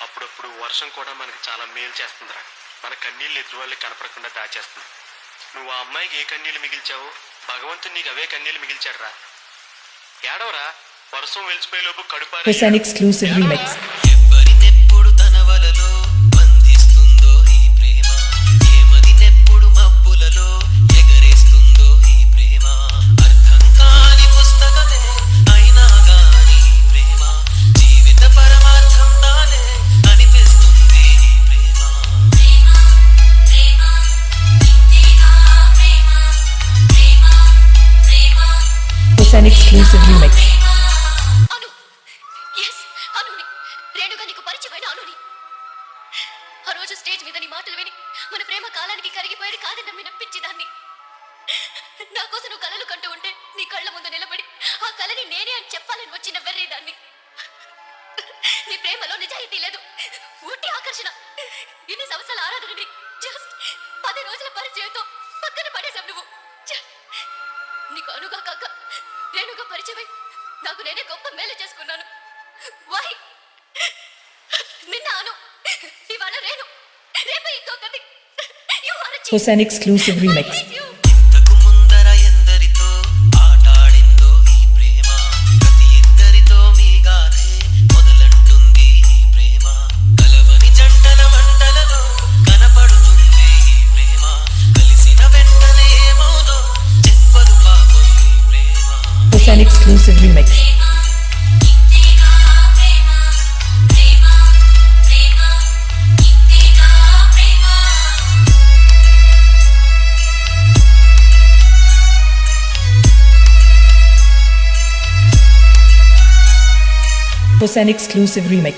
అప్పుడప్పుడు వర్షం కూడా మనకి చాలా మేలు చేస్తుందిరా. మన కన్నీళ్ళు ఎదురు వాళ్ళకి కనపడకుండా దాచేస్తుంది. నువ్వు ఆ అమ్మాయికి ఏ కన్నీళ్ళు మిగిల్చావో భగవంతుడు నీకు అవే కన్నీళ్ళు మిగిల్చాడురా. ఏడవరా, వర్షం వెలిసిపోయేలోపు కడుపారా. Exclusive remix. ఎవరినెప్పుడు తన వలలో బంధిస్తుందో ఈ ప్రేమ, ఏమదినెప్పుడు మబ్బులలో ఎగరేస్తుందో ఈ ప్రేమ, అర్థం కాని పుస్తకమే అయినా గాని ఈ ప్రేమ, జీవిత పరమార్థం తానే అనిపిస్తుంది ఈ ప్రేమ. Exclusive remix. ఆ రోజు స్టేజ్ మీద నీ మాటలు విని మన ప్రేమ కాలానికి కరిగిపోయేది కాదని నమ్మి నప్పించేదాన్ని. నా కోసం నువ్వు కలలు కంటూ ఉంటే నీ కళ్ళ ముందు నిలబడి ఆ కళని నేనే అని చెప్పాలని వచ్చిన వెర్రేదాన్ని. నీ ప్రేమలో నిజాయితీ లేదు, ఊటి ఆకర్షణ. ఇన్ని సంవత్సరాల ఆరాధనని జస్ట్ 10 రోజుల పరిచయంతో పక్కన పడేశావు నువ్వు. నీకు అనుగా కాక రేణుగా పరిచయమై నాకు నేనే గొప్ప మేలు చేసుకున్నాను. వై నిన్న అను, ఇవాళ రేణు, రేపు ఇంకొకటి. Exclusive remix. ఇంతకు ముందర ఎందరితో ఆటాడిందో ఈ ప్రేమ, ప్రతి ఇద్దరితో మీగానే మొదలంటుంది ఈ ప్రేమ, కలవని జంటల మంటలలో కనపడుతుంది ఈ ప్రేమ, కలిసిన వెంటనే ఏమోనో చెప్పదు పాపం ఈ ప్రేమ. Exclusive remix. Exclusive remix.